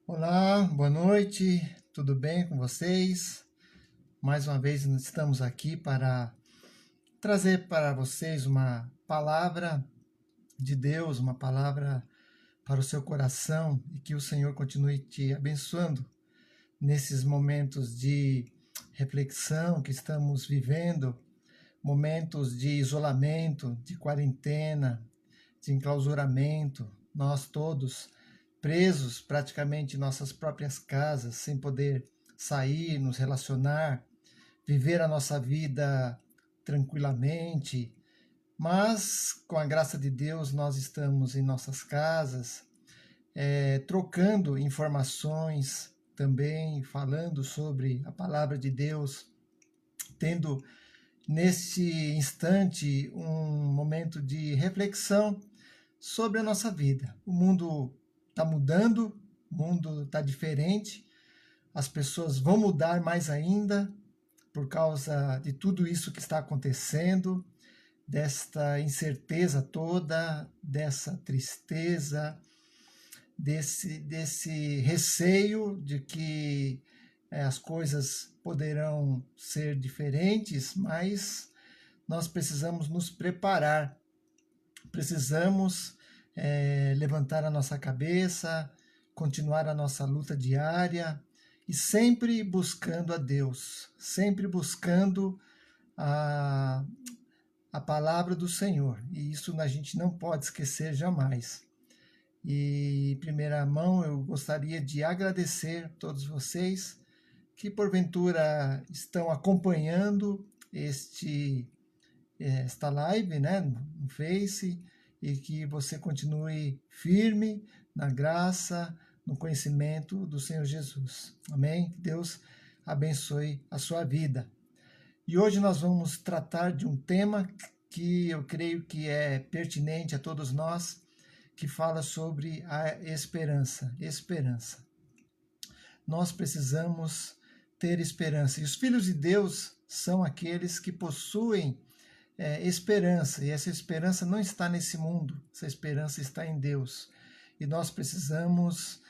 Olá, boa noite, tudo bem com vocês? Mais uma vez estamos aqui para trazer para vocês uma palavra de Deus, uma palavra para o seu coração e que o Senhor continue te abençoando nesses momentos de reflexão que estamos vivendo, momentos de isolamento, de quarentena, de enclausuramento, nós todos presos praticamente em nossas próprias casas, sem poder sair, nos relacionar, viver a nossa vida tranquilamente. Mas, com a graça de Deus, nós estamos em nossas casas, trocando informações também, falando sobre a palavra de Deus, tendo nesse instante um momento de reflexão sobre a nossa vida. O mundo está mudando, o mundo está diferente, as pessoas vão mudar mais ainda por causa de tudo isso que está acontecendo, desta incerteza toda, dessa tristeza, desse receio de que as coisas poderão ser diferentes, mas nós precisamos nos preparar, precisamos levantar a nossa cabeça, continuar a nossa luta diária e sempre buscando a Deus, sempre buscando a palavra do Senhor. E isso a gente não pode esquecer jamais. E, em primeira mão, eu gostaria de agradecer a todos vocês que, porventura, estão acompanhando esta live, né, no Face, e que você continue firme na graça, no conhecimento do Senhor Jesus. Amém? Que Deus abençoe a sua vida. E hoje nós vamos tratar de um tema que eu creio que é pertinente a todos nós, que fala sobre a esperança. Esperança. Nós precisamos ter esperança. E os filhos de Deus são aqueles que possuem esperança. E essa esperança não está nesse mundo. Essa esperança está em Deus. E nós precisamos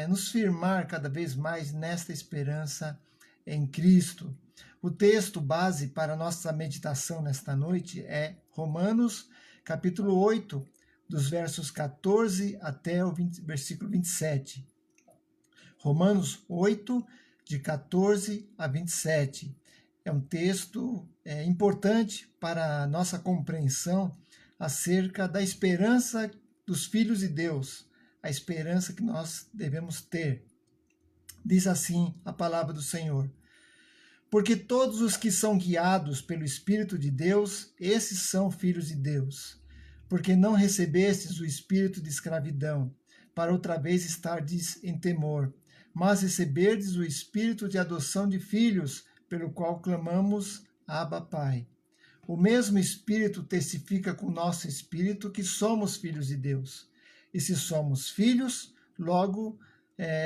nos firmar cada vez mais nesta esperança em Cristo. O texto base para a nossa meditação nesta noite é Romanos, capítulo 8, dos versos 14 até o versículo 27. Romanos 8, de 14 a 27. É um texto importante para a nossa compreensão acerca da esperança dos filhos de Deus, a esperança que nós devemos ter. Diz assim a palavra do Senhor: porque todos os que são guiados pelo Espírito de Deus, esses são filhos de Deus. Porque não recebestes o espírito de escravidão, para outra vez estardes em temor, mas receberdes o espírito de adoção de filhos, pelo qual clamamos, Abba, Pai. O mesmo Espírito testifica com o nosso espírito que somos filhos de Deus. E se somos filhos, logo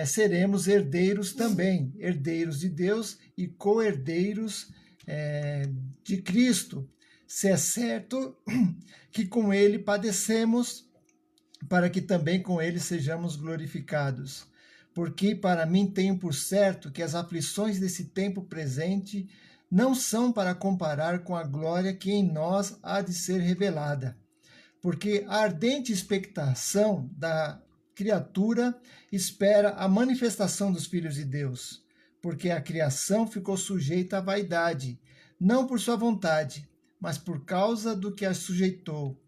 seremos herdeiros também, herdeiros de Deus e co-herdeiros de Cristo, se é certo que com ele padecemos, para que também com ele sejamos glorificados. Porque para mim tenho por certo que as aflições desse tempo presente não são para comparar com a glória que em nós há de ser revelada. Porque a ardente expectação da criatura espera a manifestação dos filhos de Deus. Porque a criação ficou sujeita à vaidade, não por sua vontade, mas por causa do que a sujeitou,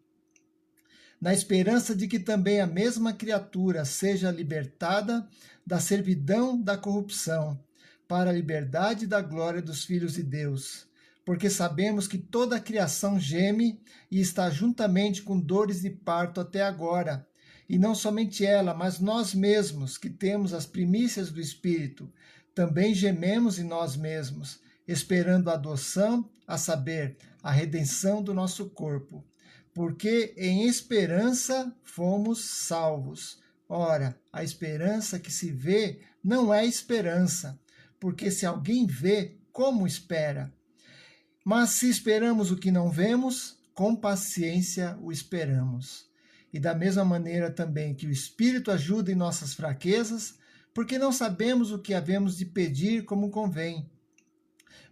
na esperança de que também a mesma criatura seja libertada da servidão da corrupção, para a liberdade da glória dos filhos de Deus. Porque sabemos que toda a criação geme e está juntamente com dores de parto até agora. E não somente ela, mas nós mesmos, que temos as primícias do Espírito, também gememos em nós mesmos, esperando a adoção, a saber, a redenção do nosso corpo. Porque em esperança fomos salvos. Ora, a esperança que se vê não é esperança, porque se alguém vê, como espera? Mas se esperamos o que não vemos, com paciência o esperamos. E da mesma maneira também que o Espírito ajuda em nossas fraquezas, porque não sabemos o que havemos de pedir como convém.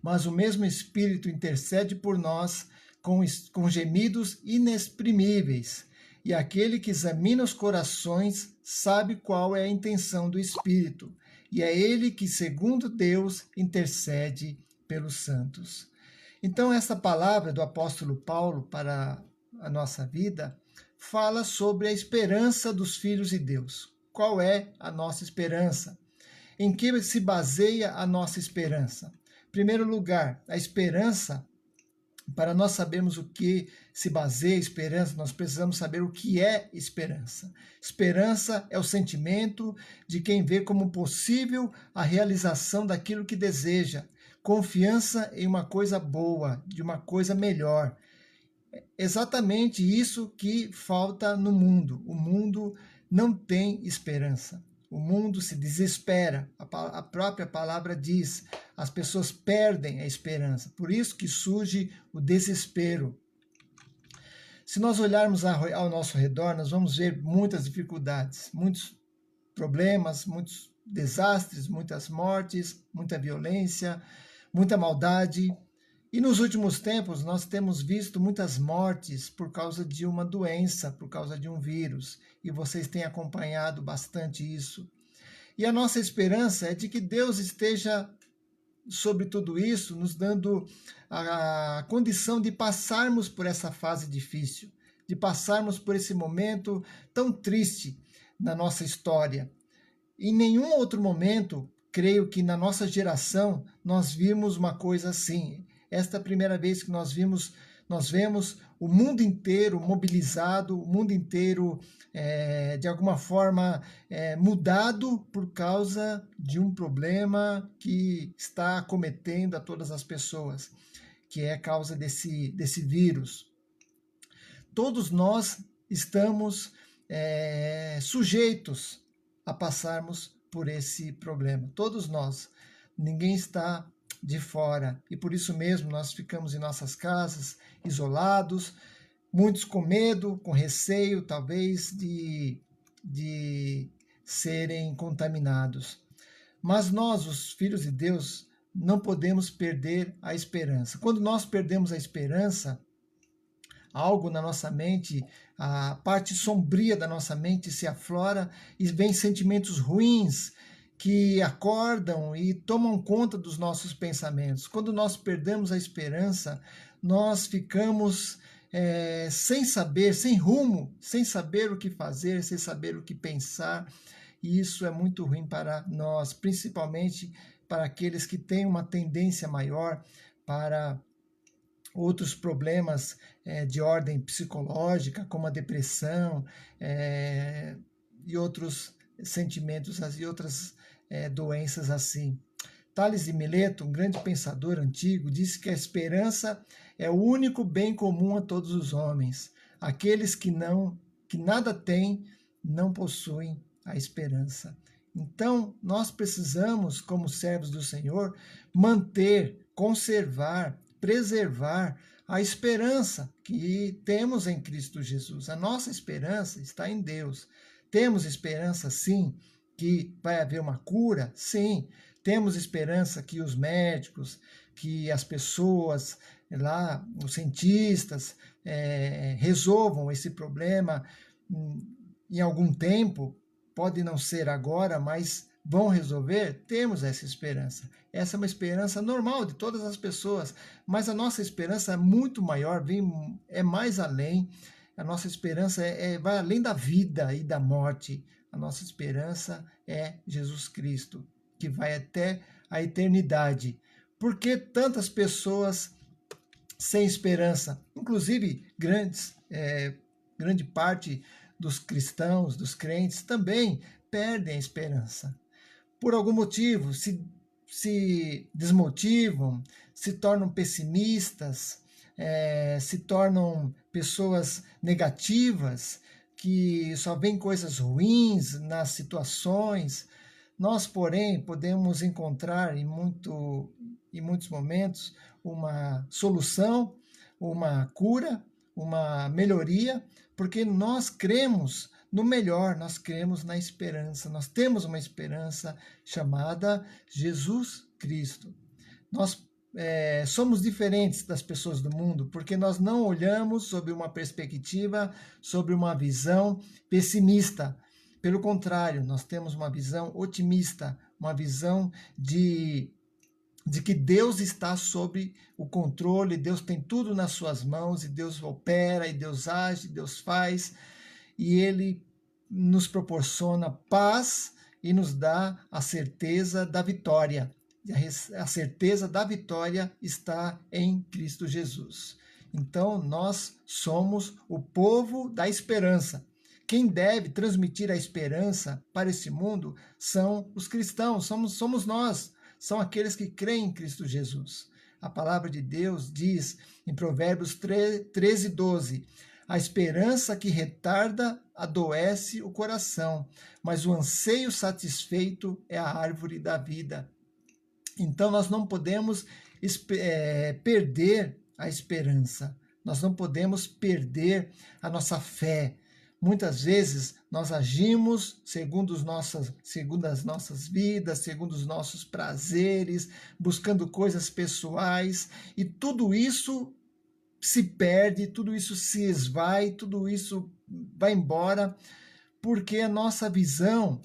Mas o mesmo Espírito intercede por nós com gemidos inexprimíveis. E aquele que examina os corações sabe qual é a intenção do Espírito. E é ele que, segundo Deus, intercede pelos santos. Então, essa palavra do apóstolo Paulo para a nossa vida fala sobre a esperança dos filhos de Deus. Qual é a nossa esperança? Em que se baseia a nossa esperança? Em primeiro lugar, a esperança, para nós sabermos o que se baseia a esperança, nós precisamos saber o que é esperança. Esperança é o sentimento de quem vê como possível a realização daquilo que deseja, confiança em uma coisa boa, de uma coisa melhor. Exatamente isso que falta no mundo. O mundo não tem esperança. O mundo se desespera. A própria palavra diz, as pessoas perdem a esperança. Por isso que surge o desespero. Se nós olharmos ao nosso redor, nós vamos ver muitas dificuldades, muitos problemas, muitos desastres, muitas mortes, muita violência, muita maldade. E nos últimos tempos, nós temos visto muitas mortes por causa de uma doença, por causa de um vírus. E vocês têm acompanhado bastante isso. E a nossa esperança é de que Deus esteja sobre tudo isso, nos dando a condição de passarmos por essa fase difícil, de passarmos por esse momento tão triste na nossa história. Em nenhum outro momento, creio que na nossa geração, nós vimos uma coisa assim. Esta é a primeira vez que nós vemos o mundo inteiro mobilizado, o mundo inteiro, de alguma forma, mudado por causa de um problema que está acometendo a todas as pessoas, que é a causa desse vírus. Todos nós estamos sujeitos a passarmos por esse problema. Todos nós. Ninguém está de fora. E por isso mesmo nós ficamos em nossas casas, isolados, muitos com medo, com receio, talvez, de serem contaminados. Mas nós, os filhos de Deus, não podemos perder a esperança. Quando nós perdemos a esperança, algo na nossa mente, a parte sombria da nossa mente se aflora e vem sentimentos ruins que acordam e tomam conta dos nossos pensamentos. Quando nós perdemos a esperança, nós ficamos sem saber, sem rumo, sem saber o que fazer, sem saber o que pensar. E isso é muito ruim para nós, principalmente para aqueles que têm uma tendência maior para outros problemas de ordem psicológica, como a depressão e outros sentimentos e outras doenças assim. Tales de Mileto, um grande pensador antigo, disse que a esperança é o único bem comum a todos os homens. Aqueles que nada têm, não possuem a esperança. Então, nós precisamos, como servos do Senhor, manter, conservar, preservar a esperança que temos em Cristo Jesus. A nossa esperança está em Deus. Temos esperança, sim, que vai haver uma cura? Sim. Temos esperança que os médicos, que as pessoas lá, os cientistas, resolvam esse problema em algum tempo. Pode não ser agora, mas vão resolver? Temos essa esperança. Essa é uma esperança normal de todas as pessoas, mas a nossa esperança é muito maior, é mais além. A nossa esperança vai além da vida e da morte. A nossa esperança é Jesus Cristo, que vai até a eternidade. Por que tantas pessoas sem esperança? Inclusive, grande parte dos cristãos, dos crentes, também perdem a esperança. Por algum motivo, se desmotivam, se tornam pessimistas, se tornam pessoas negativas, que só veem coisas ruins nas situações. Nós, porém, podemos encontrar em muitos momentos uma solução, uma cura, uma melhoria, porque nós cremos no melhor, nós cremos na esperança. Nós temos uma esperança chamada Jesus Cristo. Nós somos diferentes das pessoas do mundo porque nós não olhamos sob uma perspectiva, sobre uma visão pessimista. Pelo contrário, nós temos uma visão otimista, uma visão de que Deus está sob o controle, Deus tem tudo nas suas mãos, e Deus opera, e Deus age, Deus faz, e Ele nos proporciona paz e nos dá a certeza da vitória. A certeza da vitória está em Cristo Jesus. Então, nós somos o povo da esperança. Quem deve transmitir a esperança para esse mundo são os cristãos, somos nós. São aqueles que creem em Cristo Jesus. A palavra de Deus diz em Provérbios 13:12, a esperança que retarda adoece o coração, mas o anseio satisfeito é a árvore da vida. Então nós não podemos perder a esperança, nós não podemos perder a nossa fé. Muitas vezes nós agimos segundo as nossas vidas, segundo os nossos prazeres, buscando coisas pessoais, e tudo isso se perde, tudo isso se esvai, tudo isso vai embora, porque a nossa visão,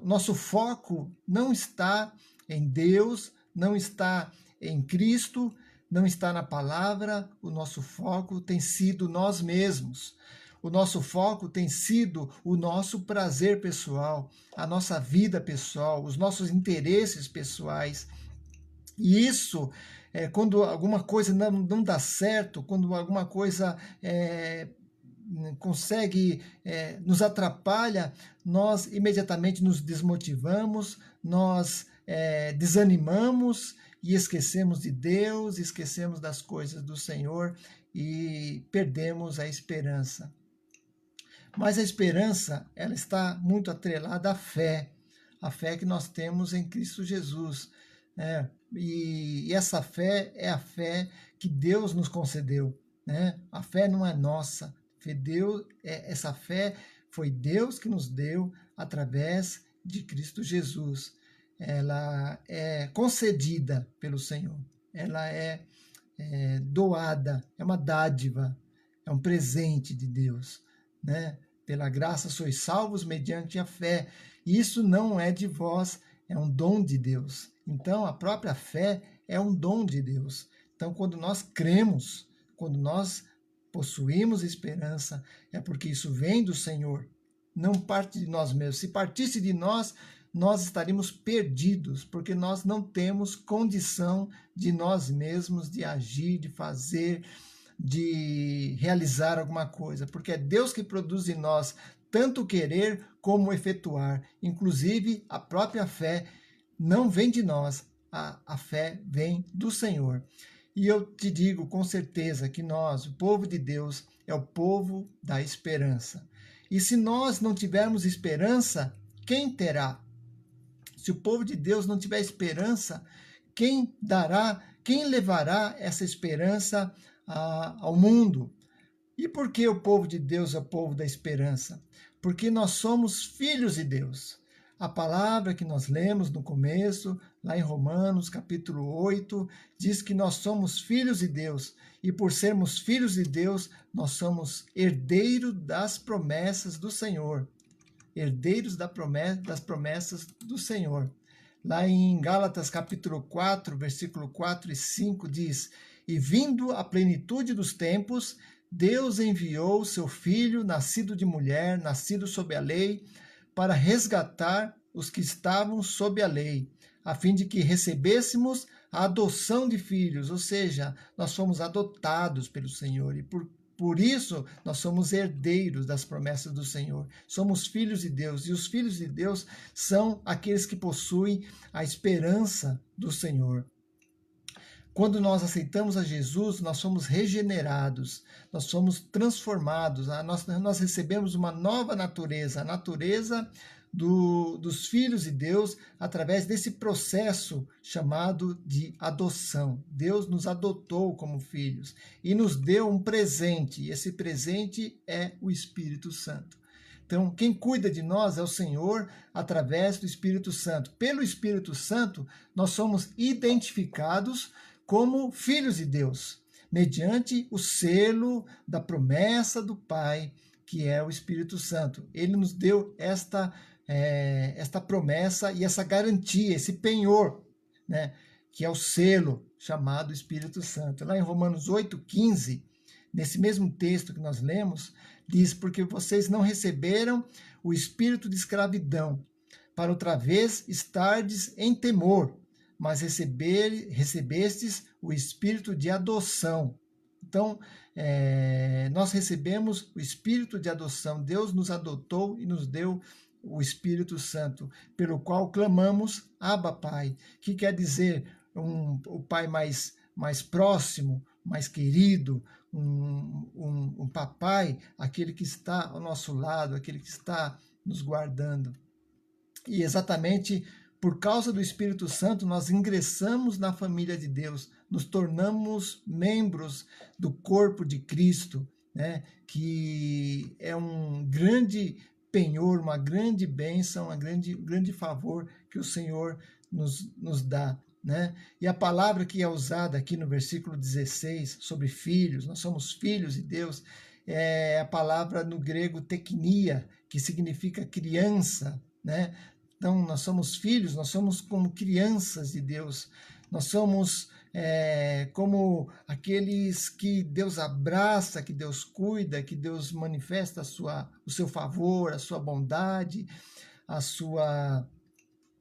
nosso foco não está em Deus, não está em Cristo, não está na palavra. O nosso foco tem sido nós mesmos. O nosso foco tem sido o nosso prazer pessoal, a nossa vida pessoal, os nossos interesses pessoais. E isso, quando alguma coisa não dá certo, quando alguma coisa nos atrapalha, nós imediatamente nos desmotivamos, nós desanimamos e esquecemos de Deus, esquecemos das coisas do Senhor e perdemos a esperança. Mas a esperança, ela está muito atrelada à fé, a fé que nós temos em Cristo Jesus. E essa fé é a fé que Deus nos concedeu. A fé não é nossa. Essa fé foi Deus que nos deu através de Cristo Jesus. Ela é concedida pelo Senhor. Ela é doada, é uma dádiva, é um presente de Deus. Pela graça sois salvos mediante a fé. Isso não é de vós, é um dom de Deus. Então, a própria fé é um dom de Deus. Então, quando nós cremos, quando nós possuímos esperança, é porque isso vem do Senhor, não parte de nós mesmos. Se partisse de nós, nós estaríamos perdidos, porque nós não temos condição de nós mesmos, de agir, de fazer, de realizar alguma coisa, porque é Deus que produz em nós tanto o querer como o efetuar. Inclusive, a própria fé não vem de nós, a fé vem do Senhor. E eu te digo com certeza que nós, o povo de Deus, é o povo da esperança. E se nós não tivermos esperança, quem terá? Se o povo de Deus não tiver esperança, quem levará essa esperança ao mundo? E por que o povo de Deus é o povo da esperança? Porque nós somos filhos de Deus. A palavra que nós lemos no começo, lá em Romanos, capítulo 8, diz que nós somos filhos de Deus. E por sermos filhos de Deus, nós somos herdeiros das promessas do Senhor. Herdeiros das promessas do Senhor. Lá em Gálatas, capítulo 4, versículo 4 e 5, diz: e vindo a plenitude dos tempos, Deus enviou seu Filho, nascido de mulher, nascido sob a lei, para resgatar os que estavam sob a lei, a fim de que recebêssemos a adoção de filhos, ou seja, nós fomos adotados pelo Senhor, e por isso nós somos herdeiros das promessas do Senhor. Somos filhos de Deus, e os filhos de Deus são aqueles que possuem a esperança do Senhor. Quando nós aceitamos a Jesus, nós somos regenerados, nós somos transformados, nós recebemos uma nova natureza, a natureza dos filhos de Deus através desse processo chamado de adoção. Deus nos adotou como filhos e nos deu um presente, e esse presente é o Espírito Santo. Então, quem cuida de nós é o Senhor através do Espírito Santo. Pelo Espírito Santo, nós somos identificados como filhos de Deus, mediante o selo da promessa do Pai, que é o Espírito Santo. Ele nos deu esta promessa e essa garantia, esse penhor, né, que é o selo chamado Espírito Santo. Lá em Romanos 8,15, nesse mesmo texto que nós lemos, diz: porque vocês não receberam o espírito de escravidão, para outra vez estardes em temor, mas recebestes o espírito de adoção. Então, nós recebemos o espírito de adoção. Deus nos adotou e nos deu o Espírito Santo, pelo qual clamamos Abba, Pai, que quer dizer o Pai mais próximo, mais querido, um papai, aquele que está ao nosso lado, aquele que está nos guardando. E exatamente por causa do Espírito Santo, nós ingressamos na família de Deus, nos tornamos membros do corpo de Cristo, né? Que é um grande penhor, uma grande bênção, um grande favor que o Senhor nos dá. Né? E a palavra que é usada aqui no versículo 16 sobre filhos, nós somos filhos de Deus, é a palavra no grego teknia, que significa criança, né? Então, nós somos filhos, nós somos como crianças de Deus, nós somos como aqueles que Deus abraça, que Deus cuida, que Deus manifesta o seu favor, a sua bondade,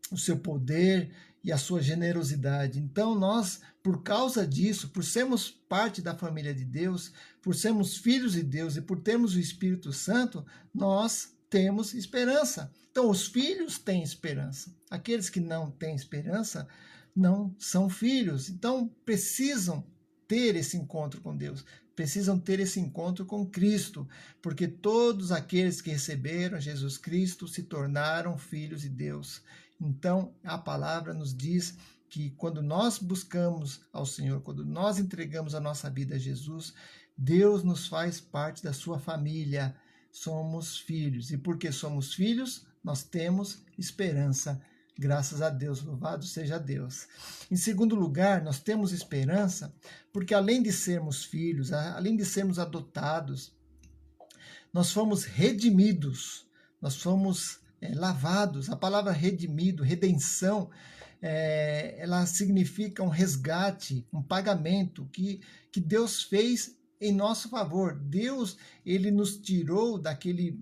o seu poder e a sua generosidade. Então, nós, por causa disso, por sermos parte da família de Deus, por sermos filhos de Deus e por termos o Espírito Santo, nós temos esperança. Então, os filhos têm esperança. Aqueles que não têm esperança não são filhos. Então, precisam ter esse encontro com Deus, precisam ter esse encontro com Cristo, porque todos aqueles que receberam Jesus Cristo se tornaram filhos de Deus. Então, a palavra nos diz que quando nós buscamos ao Senhor, quando nós entregamos a nossa vida a Jesus, Deus nos faz parte da sua família. Somos filhos. E porque somos filhos, nós temos esperança. Graças a Deus, louvado seja Deus. Em segundo lugar, nós temos esperança porque além de sermos filhos, além de sermos adotados, nós fomos redimidos, nós fomos lavados. A palavra redimido, redenção, ela significa um resgate, um pagamento que Deus fez em nosso favor. Deus, ele nos tirou daquele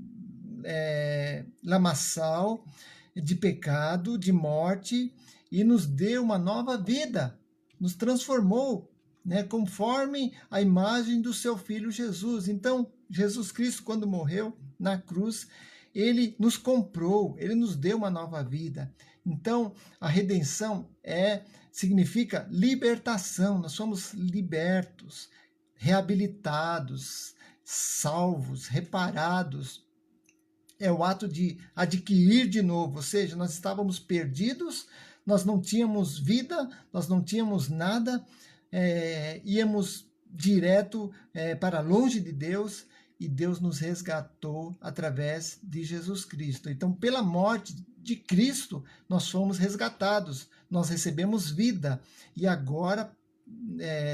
lamaçal de pecado, de morte, e nos deu uma nova vida, nos transformou, né, conforme a imagem do seu Filho Jesus. Então, Jesus Cristo, quando morreu na cruz, ele nos comprou, ele nos deu uma nova vida. Então, a redenção significa libertação, nós somos libertos, reabilitados, salvos, reparados. É o ato de adquirir de novo, ou seja, nós estávamos perdidos, nós não tínhamos vida, nós não tínhamos nada, íamos direto para longe de Deus, e Deus nos resgatou através de Jesus Cristo. Então, pela morte de Cristo, nós fomos resgatados, nós recebemos vida, e agora,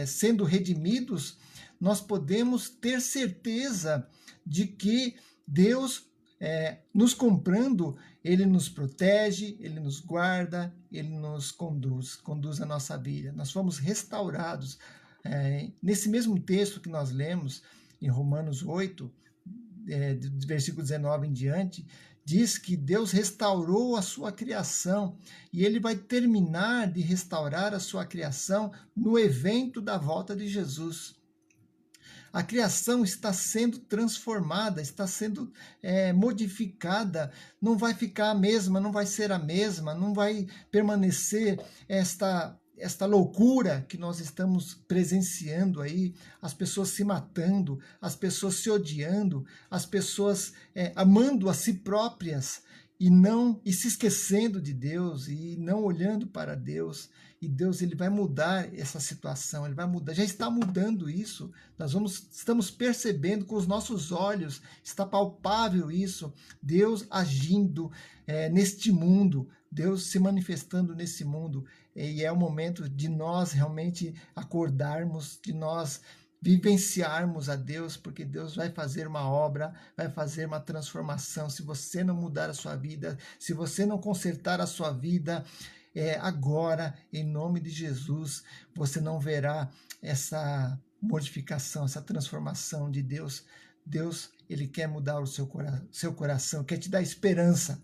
sendo redimidos, nós podemos ter certeza de que Deus, nos comprando, ele nos protege, ele nos guarda, ele nos conduz a nossa vida. Nós fomos restaurados. Nesse mesmo texto que nós lemos, em Romanos 8, do versículo 19 em diante, diz que Deus restaurou a sua criação e ele vai terminar de restaurar a sua criação no evento da volta de Jesus. A criação está sendo transformada, está sendo modificada, não vai ficar a mesma, não vai ser a mesma, não vai permanecer esta loucura que nós estamos presenciando aí, as pessoas se matando, as pessoas se odiando, as pessoas amando a si próprias. e se esquecendo de Deus e não olhando para Deus. E Deus, ele vai mudar essa situação, ele vai mudar, já está mudando isso. Estamos percebendo com os nossos olhos, está palpável isso, Deus agindo neste mundo, Deus se manifestando nesse mundo. E é o momento de nós realmente acordarmos, de nós vivenciarmos a Deus, porque Deus vai fazer uma obra, vai fazer uma transformação. Se você não mudar a sua vida, se você não consertar a sua vida, agora, em nome de Jesus, você não verá essa modificação, essa transformação de Deus. Deus, ele quer mudar o seu coração, quer te dar esperança,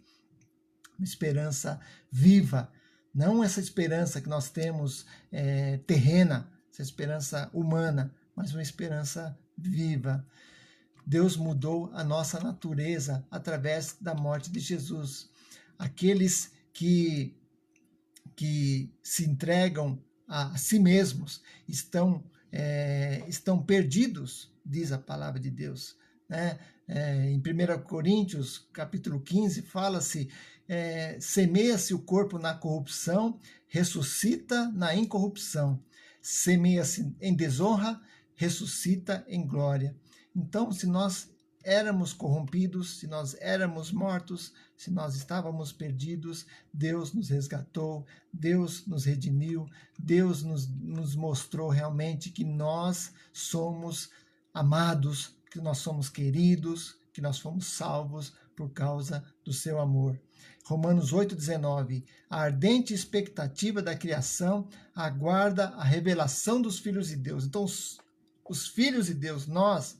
uma esperança viva, não essa esperança que nós temos terrena, essa esperança humana, mas uma esperança viva. Deus mudou a nossa natureza através da morte de Jesus. Aqueles que se entregam a si mesmos estão perdidos, diz a palavra de Deus. Né? Em 1 Coríntios, capítulo 15, fala-se, semeia-se o corpo na corrupção, ressuscita na incorrupção. Semeia-se em desonra, ressuscita em glória. Então, se nós éramos corrompidos, se nós éramos mortos, se nós estávamos perdidos, Deus nos resgatou, Deus nos redimiu, Deus nos mostrou realmente que nós somos amados, que nós somos queridos, que nós fomos salvos por causa do seu amor. Romanos 8,19, a ardente expectativa da criação aguarda a revelação dos filhos de Deus. Então, os filhos de Deus, nós,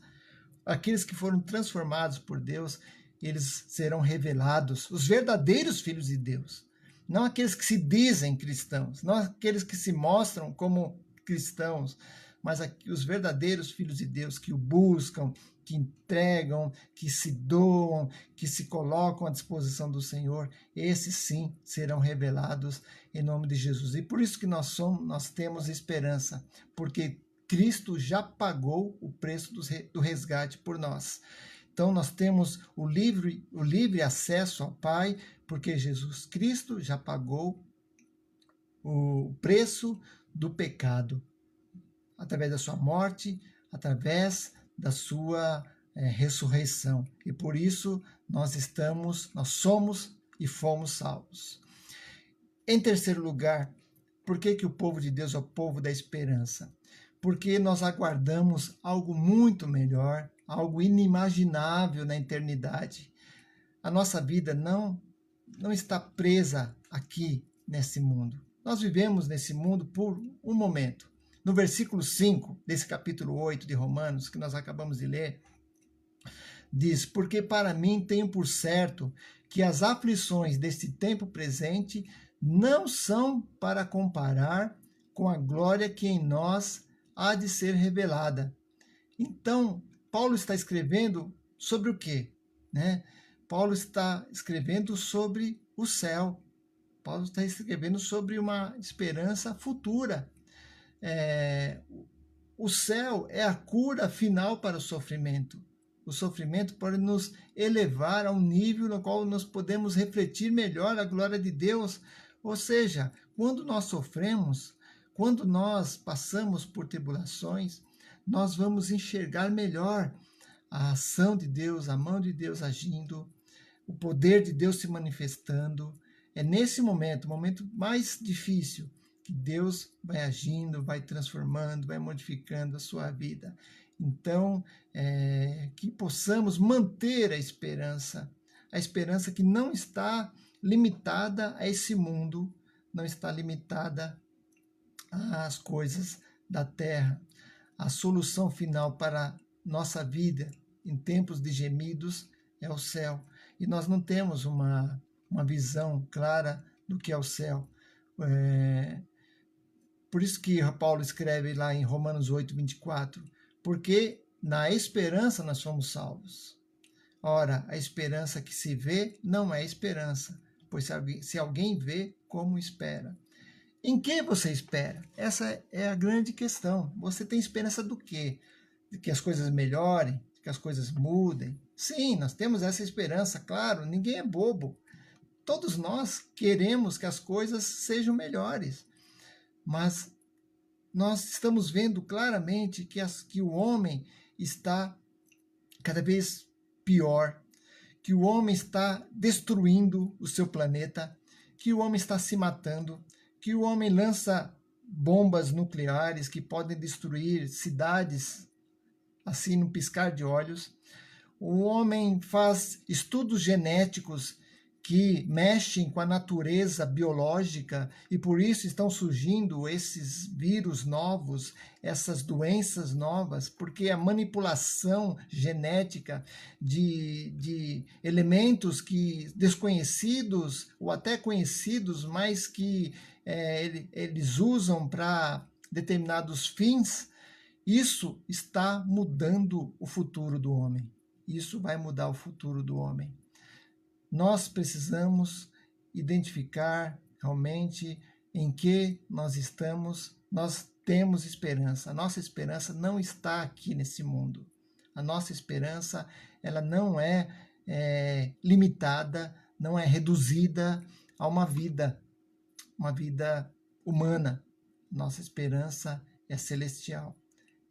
aqueles que foram transformados por Deus, eles serão revelados, os verdadeiros filhos de Deus. Não aqueles que se dizem cristãos, não aqueles que se mostram como cristãos, mas os verdadeiros filhos de Deus que o buscam, que entregam, que se doam, que se colocam à disposição do Senhor, esses sim serão revelados em nome de Jesus. E por isso que nós temos esperança, porque Cristo já pagou o preço do resgate por nós. Então nós temos o livre acesso ao Pai, porque Jesus Cristo já pagou o preço do pecado, através da sua morte, através da sua ressurreição. E por isso nós somos e fomos salvos. Em terceiro lugar, por que o povo de Deus é o povo da esperança? Porque nós aguardamos algo muito melhor, algo inimaginável na eternidade. A nossa vida não está presa aqui nesse mundo. Nós vivemos nesse mundo por um momento. No versículo 5 desse capítulo 8 de Romanos, que nós acabamos de ler, diz, porque para mim tenho por certo que as aflições deste tempo presente não são para comparar com a glória que em nós há de ser revelada. Então, Paulo está escrevendo sobre o quê? Paulo está escrevendo sobre o céu. Paulo está escrevendo sobre uma esperança futura. O céu é a cura final para o sofrimento. O sofrimento pode nos elevar a um nível no qual nós podemos refletir melhor a glória de Deus. Ou seja, quando nós sofremos, quando nós passamos por tribulações, nós vamos enxergar melhor a ação de Deus, a mão de Deus agindo, o poder de Deus se manifestando. É nesse momento, o momento mais difícil, que Deus vai agindo, vai transformando, vai modificando a sua vida. Então, que possamos manter a esperança que não está limitada a esse mundo, não está limitada às coisas da terra. A solução final para nossa vida em tempos de gemidos é o céu. E nós não temos uma visão clara do que é o céu. Por isso que Paulo escreve lá em Romanos 8:24, porque na esperança nós somos salvos. Ora, a esperança que se vê não é esperança, pois se alguém vê, como espera? Em que você espera? Essa é a grande questão. Você tem esperança do quê? De que as coisas melhorem, de que as coisas mudem? Sim, nós temos essa esperança, claro, ninguém é bobo. todos nós queremos que as coisas sejam melhores, mas nós estamos vendo claramente que o homem está cada vez pior, que o homem está destruindo o seu planeta, que o homem está se matando, que o homem lança bombas nucleares que podem destruir cidades assim no piscar de olhos. O homem faz estudos genéticos que mexem com a natureza biológica e por isso estão surgindo esses vírus novos, essas doenças novas, porque a manipulação genética de elementos que desconhecidos ou até conhecidos, mas que eles usam para determinados fins, isso está mudando o futuro do homem. Isso vai mudar o futuro do homem. Nós precisamos identificar realmente em que nós estamos, nós temos esperança. A nossa esperança não está aqui nesse mundo. A nossa esperança, ela não é limitada, não é reduzida a uma vida humana. Nossa esperança é celestial.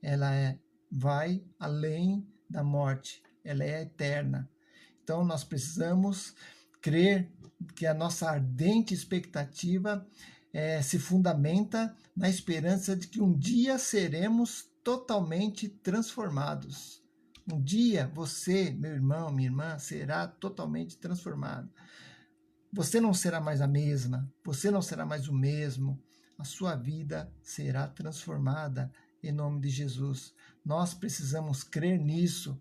Ela vai além da morte, ela é eterna. Então, nós precisamos crer que a nossa ardente expectativa se fundamenta na esperança de que um dia seremos totalmente transformados. Um dia você, meu irmão, minha irmã, será totalmente transformado. Você não será mais a mesma, você não será mais o mesmo. A sua vida será transformada em nome de Jesus. Nós precisamos crer nisso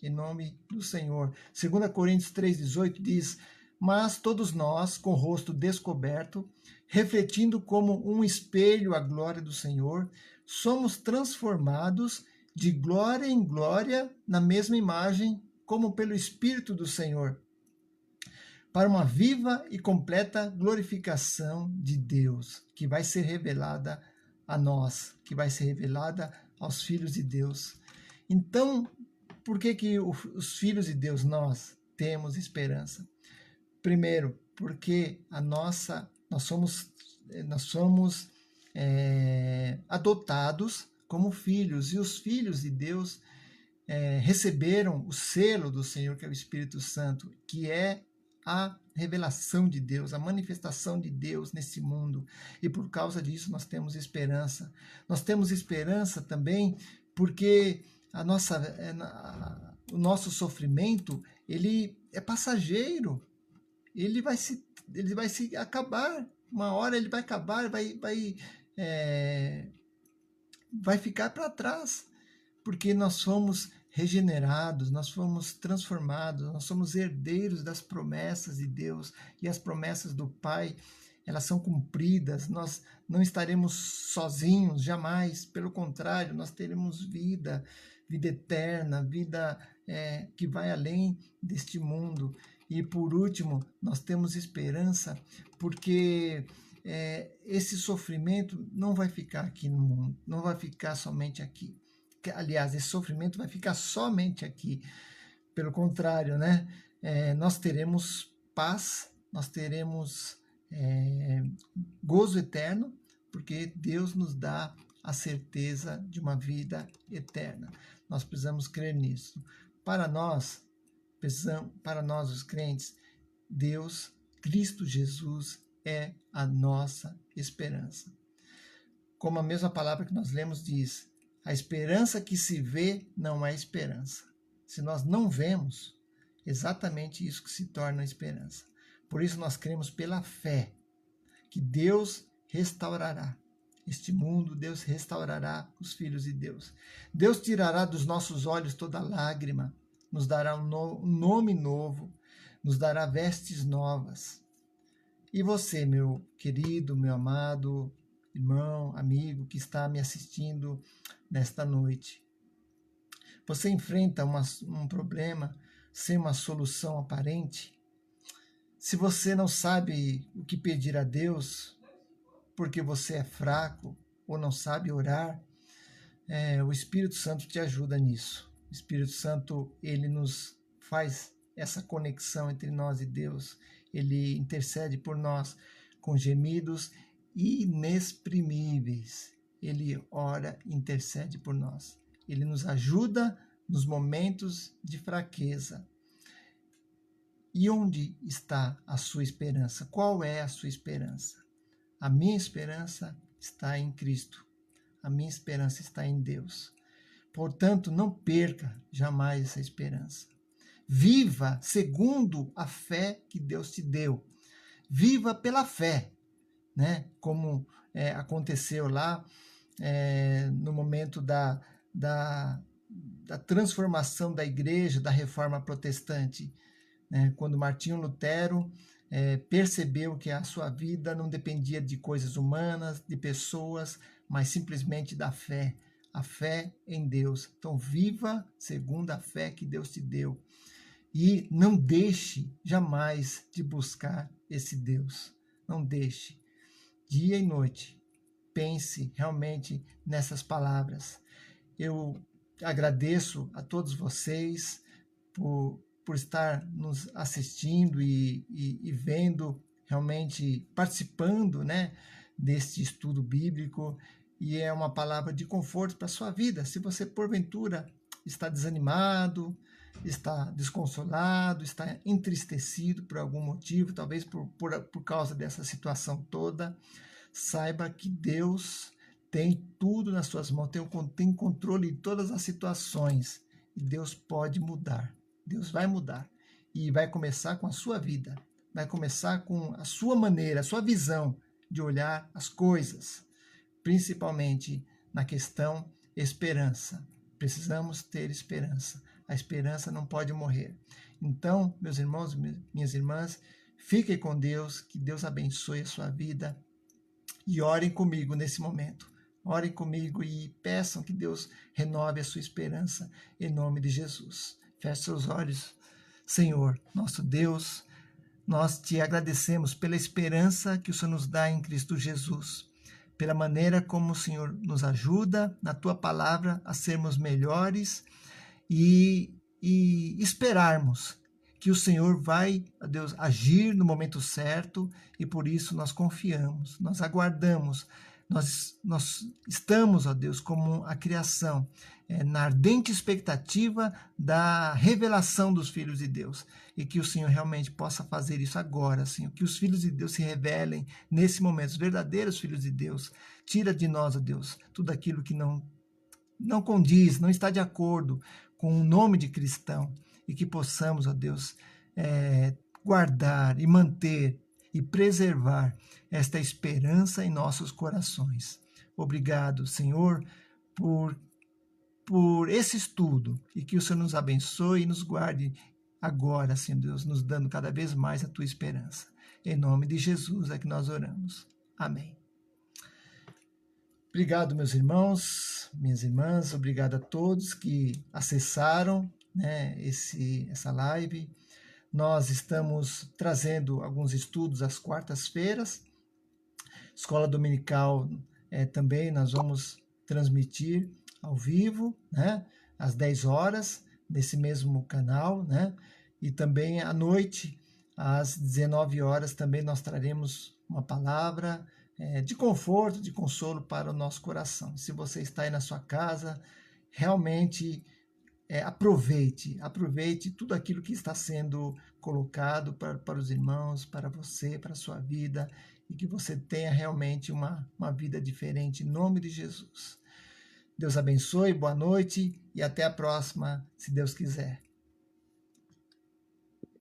em nome do Senhor. 2 Coríntios 3,18 diz: mas todos nós, com o rosto descoberto, refletindo como um espelho a glória do Senhor, somos transformados de glória em glória na mesma imagem, como pelo Espírito do Senhor, para uma viva e completa glorificação de Deus, que vai ser revelada a nós, que vai ser revelada aos filhos de Deus. Então, por que os filhos de Deus, nós temos esperança? Primeiro, porque nós somos adotados como filhos, e os filhos de Deus receberam o selo do Senhor, que é o Espírito Santo, que é a revelação de Deus, a manifestação de Deus nesse mundo. E por causa disso nós temos esperança. Nós temos esperança também porque o nosso sofrimento, ele é passageiro. Ele vai se acabar. Uma hora ele vai acabar, vai ficar para trás, porque nós somos regenerados, nós fomos transformados, nós somos herdeiros das promessas de Deus, e as promessas do Pai, elas são cumpridas. Nós não estaremos sozinhos, jamais, pelo contrário, nós teremos vida eterna, vida que vai além deste mundo. E por último, nós temos esperança porque esse sofrimento não vai ficar aqui no mundo, não vai ficar somente aqui. Aliás, esse sofrimento vai ficar somente aqui. Pelo contrário, né? Nós teremos paz, nós teremos gozo eterno, porque Deus nos dá a certeza de uma vida eterna. Nós precisamos crer nisso. Para nós os crentes, Deus, Cristo Jesus, é a nossa esperança. Como a mesma palavra que nós lemos diz: a esperança que se vê não é esperança. Se nós não vemos, exatamente isso que se torna a esperança. Por isso nós cremos pela fé que Deus restaurará este mundo, Deus restaurará os filhos de Deus. Deus tirará dos nossos olhos toda lágrima, nos dará um nome novo, nos dará vestes novas. E você, meu querido, meu amado irmão, amigo que está me assistindo nesta noite, você enfrenta um problema sem uma solução aparente? Se você não sabe o que pedir a Deus, porque você é fraco ou não sabe orar, o Espírito Santo te ajuda nisso. O Espírito Santo, ele nos faz essa conexão entre nós e Deus. Ele intercede por nós com gemidos inexprimíveis. Ele ora e intercede por nós. Ele nos ajuda nos momentos de fraqueza. E onde está a sua esperança? Qual é a sua esperança? A minha esperança está em Cristo. A minha esperança está em Deus. Portanto, não perca jamais essa esperança. Viva segundo a fé que Deus te deu. Viva pela fé, né? Como aconteceu lá no momento da transformação da igreja, da reforma protestante, né? Quando Martinho Lutero percebeu que a sua vida não dependia de coisas humanas, de pessoas, mas simplesmente da fé, a fé em Deus. Então, viva segundo a fé que Deus te deu e não deixe jamais de buscar esse Deus. Não deixe. Dia e noite, pense realmente nessas palavras. Eu agradeço a todos vocês por estar nos assistindo e vendo, realmente participando, né, deste estudo bíblico, e é uma palavra de conforto para a sua vida. Se você, porventura, está desanimado, está desconsolado, está entristecido por algum motivo, talvez por causa dessa situação toda, saiba que Deus tem tudo nas suas mãos, tem controle de todas as situações, e Deus pode mudar. Deus vai mudar e vai começar com a sua vida, vai começar com a sua maneira, a sua visão de olhar as coisas, principalmente na questão esperança. Precisamos ter esperança. A esperança não pode morrer. Então, meus irmãos, minhas irmãs, fiquem com Deus, que Deus abençoe a sua vida e orem comigo nesse momento. Orem comigo e peçam que Deus renove a sua esperança em nome de Jesus. Feche seus olhos. Senhor, nosso Deus, nós te agradecemos pela esperança que o Senhor nos dá em Cristo Jesus, pela maneira como o Senhor nos ajuda na tua palavra a sermos melhores e esperarmos que o Senhor vai, Deus, agir no momento certo, e por isso nós confiamos, nós aguardamos, nós estamos, ó Deus, como a criação, na ardente expectativa da revelação dos filhos de Deus, e que o Senhor realmente possa fazer isso agora, Senhor, que os filhos de Deus se revelem nesse momento, os verdadeiros filhos de Deus. Tira de nós, ó Deus, tudo aquilo que não condiz, não está de acordo com o nome de cristão, e que possamos, ó Deus, guardar e manter e preservar esta esperança em nossos corações. Obrigado, Senhor, por esse estudo, e que o Senhor nos abençoe e nos guarde agora, Senhor Deus, nos dando cada vez mais a tua esperança. Em nome de Jesus é que nós oramos. Amém. Obrigado, meus irmãos, minhas irmãs, obrigado a todos que acessaram, né, essa live. Nós estamos trazendo alguns estudos às quartas-feiras. Escola Dominical também nós vamos transmitir ao vivo, né, às 10 horas, nesse mesmo canal, né, e também à noite, às 19 horas, também nós traremos uma palavra de conforto, de consolo para o nosso coração. Se você está aí na sua casa, realmente aproveite tudo aquilo que está sendo colocado para os irmãos, para você, para a sua vida, e que você tenha realmente uma vida diferente, em nome de Jesus. Deus abençoe, boa noite e até a próxima, se Deus quiser.